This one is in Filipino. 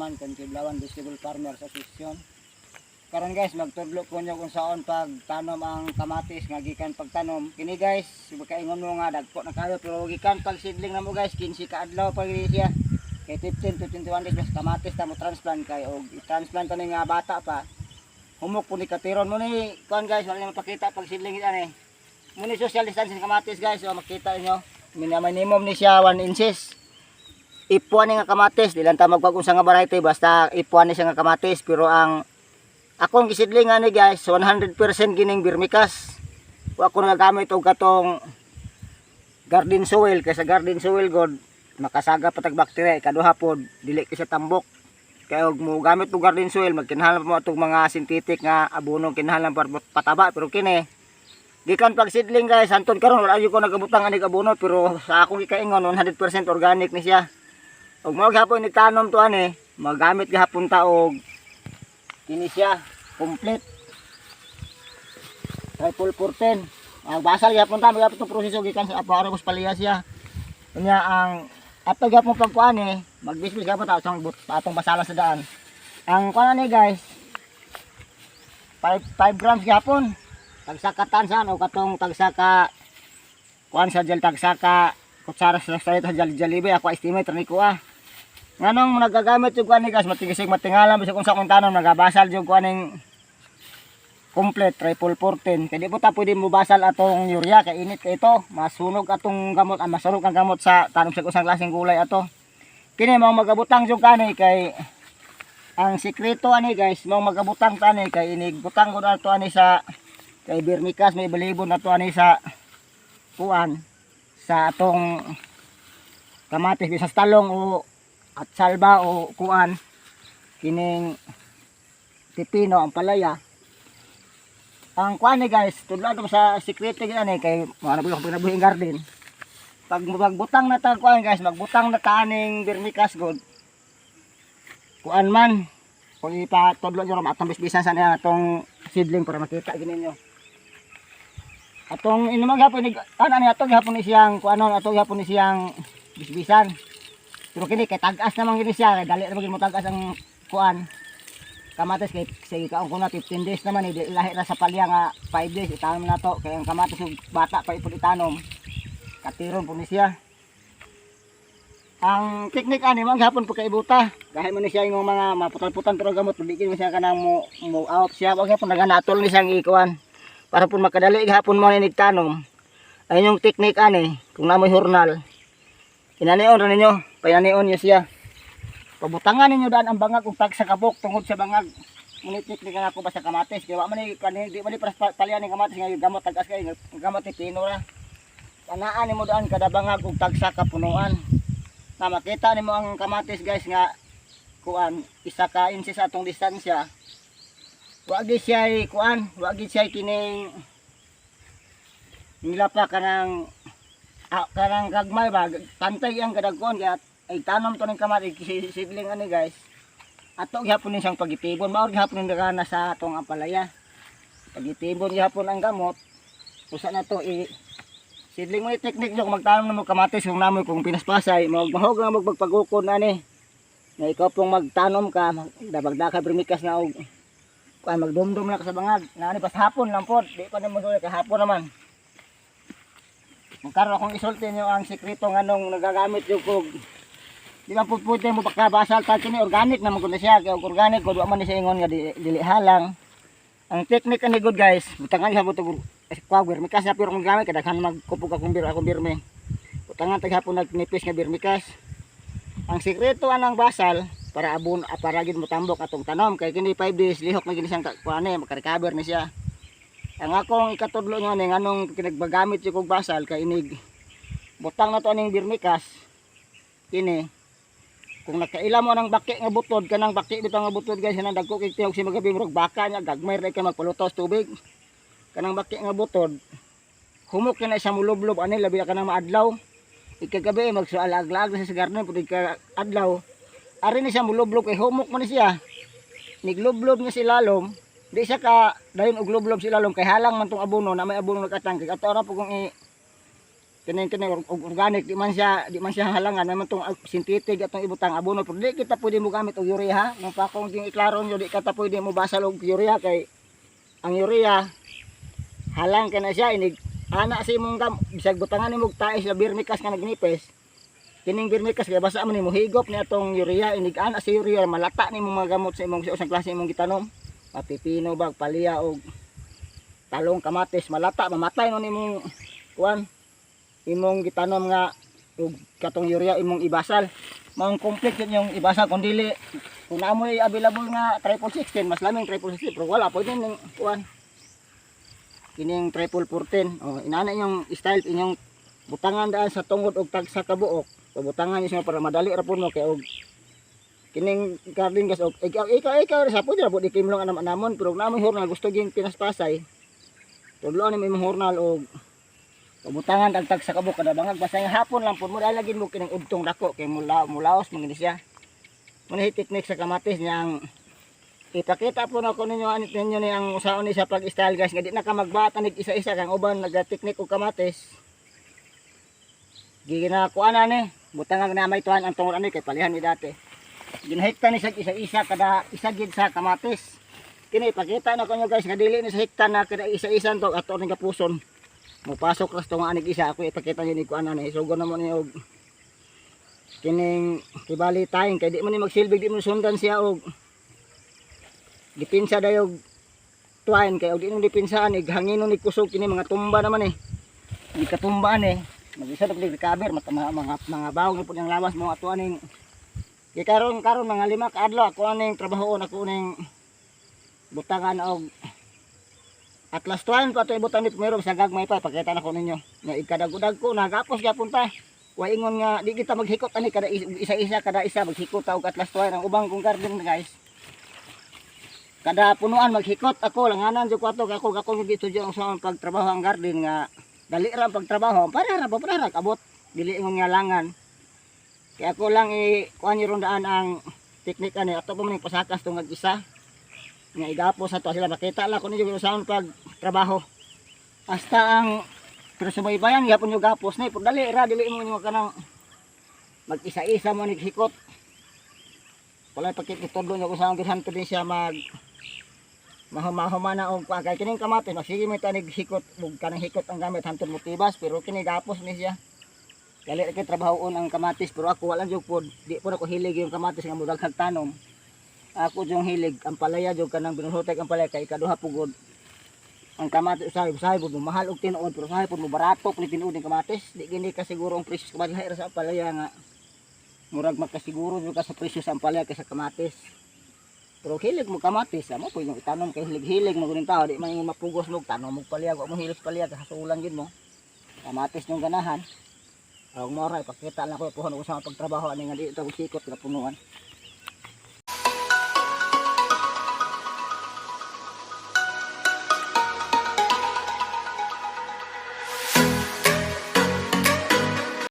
chairman kan Kidlawan Vegetable Farmers Association. Karon guys, magtudlo ko nyo kung saan pagtanom ang kamatis nga gikan pagtanom. Kini guys, makaingon mo nga dagko na kayo pero gikan pag seedling na mo guys, 15 ka adlaw pa siya. Kay 15 to 21 days mas kamatis ta mo transplant kay og i-transplant ni nga bata pa. Humok po ni katiron mo ni kuan guys, wala na mapakita pag seedling yan eh. Muni social distancing kamatis guys, so makita niyo. Minimum ni siya 1 inches. Ipuan ni nga kamatis, di lang ta magpag unsa nga variety basta ipuan ni siya nga kamatis pero ang akong gisidlingan ni guys 100% gining vermicast. Wa ako nagamit og katong garden soil kaysa garden soil god makasaga patag bakterya ikaduha pod dili kay sa tambok. Kaya og mo gamit og garden soil magkinahanglan mo atong mga synthetic nga abono kinahanglan para pataba pero kini gikan pag seedling guys anton karon wala ko nagabutang ani abono pero sa akong gikaingon 100% organic ni siya. Og mao gihapon ni tanom to ani magamit gihapon ta og kini siya complete triple 14 ang basal gihapon ta magapon to proseso gikan sa aparos palihas siya unya ang ato gihapon pagkuan magbisbis gihapon ta sa atong basalan sa daan ang kuan ni guys 5 grams gihapon tagsaka tansan o katong tagsaka kuan sa gel tagsaka kutsara sa Jollibee ako estimate ni ko nganong nagagamit yung kuan ni guys matigisig matingalan bisag kung sa kung tanom nagabasal yung kuan ning complete triple 14 kaya di po ta pwede mo basal atong urea kay init kay ito masunog atong gamot masunog ang gamot sa tanom sa usang klaseng gulay ato kini mao magabutang yung kani kay ang sikreto ani guys mao magabutang tani kay inig butang ko ato ani sa kay vermicast may balibon ato ani sa kuan sa atong kamatis sa talong o at salba o kuan kining pipino ang palaya ang kuan ni guys tudlo sa secret ni kay mga pinabuhing garden pag magbutang na ta kuan guys magbutang na ta ning vermicast god kuan man kung ipatudlo nyo atong bisbisan sa atong seedling para makita ginin nyo atong inumag hapon ni ani atong hapon ni siyang kuanon atong hapon ni siyang bisbisan. Pero kini kay tag-as naman gini siya kay dali naman mo tag-as ang kuan. Kamatis kay sige kaon ko na 15 days naman lahi na sa palya nga 5 days itanom na to kay ang kamatis ug bata pa ipon itanom. Katiron po ni siya. Ang teknik ani man gihapon po kay ibuta. Dahil man ni siya yung mga maputal-putan pero gamot di kini siya kanang mo out siya wag gyapon naganatol ni siyang ikuan. Para po makadali gihapon mo ni nigtanom. Ayun yung teknik ani kung namoy hurnal. Inanion ra ninyo, painanion niyo siya. Pabutangan ninyo daan ang bangag ug tag sa kabok tungod sa bangag. Ngunit teknik na ako ba sa kamatis, kaya wa man ni di man ni palian ni kamatis nga gamot tagas kay gamot ni pino ra. Tanaan nimo daan kada bangag ug tag sa kapunuan. Na makita nimo ang kamatis guys nga kuan isa ka inches atong distansya. Wa gi siya kuan, wa gi siya kining nilapa kanang kanang gagmay ba tantay ang kadagkon kaya ay tanom to ning kamatis seedling ani guys ato gihapon ni siyang pagitibon mao gihapon ning dagana sa atong ampalaya pagitibon gihapon ang gamot usa na to seedling mo technique nyo kung magtanom na mo kamatis kung namoy kung pinaspasay mahog nga magpagpagukon ani nga ikaw pong magtanom ka dabagdaka vermicast na og kuan magdumdum na ka sa bangag nga pas hapon lang pod di pa nimo kahapon naman. Karon akong isulti nyo ang sikreto nganong nagagamit yung kog di ba po pwede mo pakabasal ta kini organic naman kun siya kay organic gud wa man ni siya ingon nga dili halang ang technique ani good guys butangan siya butog vermicast na pero kung gamit kadaghan magkupog akong birme butangan taghapon nagnipis nga vermicast ang sikreto anang basal para abon para gid mo tambok atong tanom kay kini 5 days lihok na gini siyang kuane makarecover ni siya. Ang akong ikatudlo nyo ni anong kinagbagamit yung kong basal kay inig butang na to aning vermicast kini kung nakaila mo ng baki nga butod kanang baki bitaw nga butod guys nang dagko kay tiyog si magabi murag baka nya gagmay ra kay magpalutos tubig kanang baki nga butod humok na siya mulublob ani labi ka nang maadlaw ikagabi magsualag-lag sa garden pud ka adlaw ari ni siya mulublob kay humok man ni siya niglublob niya si lalom. Di siya ka dayon og lublob sila long kay halang man tong abono na may abono nagkatang kay ato ra po kung Kini organic di man siya halangan naman tong synthetic atong ibutang abono pero di kita pwede mo gamit og urea nung pa kung yung iklaro nyo di kita pwede mo basal og urea kay ang urea halang ka na siya inig ana sa imong bisag butangan nimo tae sa birmikas nga nagnipis kining birmikas kay basa man nimo higop ni atong urea inig ana sa urea malata nimo mga gamot sa imong usang klase imong gitanom pipino bag palya og talong kamatis malata mamatay no nimong kuan imong gitanom nga ug katong urea imong ibasal maong complete yun yung ibasal kung dili kung naamoy available nga 1616 mas laming 1616 pero wala pwede ning kuan kining 1414 inana yung style inyong butangan daan sa tungod og tag sa kabuok butangan niyo para madali ra pud mo kay og kining garden gas og ikaw sa pud ra pud ikimlong anamon pero namoy hornal gusto ging pinaspasay tudloan ni imong hornal og butangan tagtag sa kabuk kada bangag basta yung hapon lang po mo dahil lagi mo kining udtong dako kay mulaos mangini siya muna technique sa kamatis niyang ipakita po na ko ninyo ni ang usaon ni sa pag style guys nga di na ka magbatanig isa-isa kang uban nag-technique og kamatis ginakuan na ni butangan na may tuan ang tungod ani kay palihan ni dati ginahekta ni sa isa-isa kada isa gid sa kamatis kini ipakita na ko nyo guys nga dili ni sa hekta na kada isa-isa to ato ning kapuson mupasok ras tong anig isa ako ipakita niyo ni kuan ani sugo na mo ni og kining kibali tayong kay di man ni magsilbig di mo sundan siya og dipinsa dayog tuwain kay og di nang dipinsaan hangino ni kusog kini mga tumba naman di katumbaan mag-isa na pili recover mga bawang ipon yung lawas mo ato aning kay karon mga 5 ka adlaw ako aning trabaho ako ning butangan og Atlas tuan pa ito ibutan dito meron sa gagmay pa pakita na ko ninyo nga ikadag-udag ko nagapos gyapon ta wa ingon nga di kita maghikot ani kada isa-isa kada isa maghikot og atlas tuan ang ubang kong garden guys kada punuan maghikot ako langanan jud ko ato ako dito jud sa pagtrabaho ang garden nga dali ra pagtrabaho para abot dili ingon nga langan kaya ako lang kuan ni rondaan ang teknik ani ato pa man pasakas tungod isa nga igapos ato sila makita lang kung ninyo sa pag trabaho hasta ang pero subaybayan gyapon yung gapos na pero dili mo nyo kanang mag-isa-isa mo naghikot wala pakitudlo nyo kung saan girhanto din siya mahuma na og kay kining kamatis magsige mo ita naghikot ug kanang hikot ang gamit hantod mo tibas pero kini gapos ni siya dali ra kay trabahoon ang kamatis pero ako wala jud pod di po ako hilig yung kamatis nga mudaghag tanom ako yung hilig ang palaya jud kanang binuhutek ang palaya kay kaduha pugod ang kamatis usahay pud mahal og tinuod pero usahay pud mo barato pud tinuod ng kamatis di gini ka siguro ang presyo kabadlahi ra sa palaya nga murag magkasiguro jud ka sa presyo sa palaya kaysa kamatis pero hilig mo kamatis amo pud yung itanom kay hilig mo guning tao di man yung mapugos mo tanom mo palaya wa mo hilig palaya kay hasulan gid mo kamatis yung ganahan og mo ra ipakita lang ko puhon ko sa pagtrabaho ani nga di ito sikot na punuan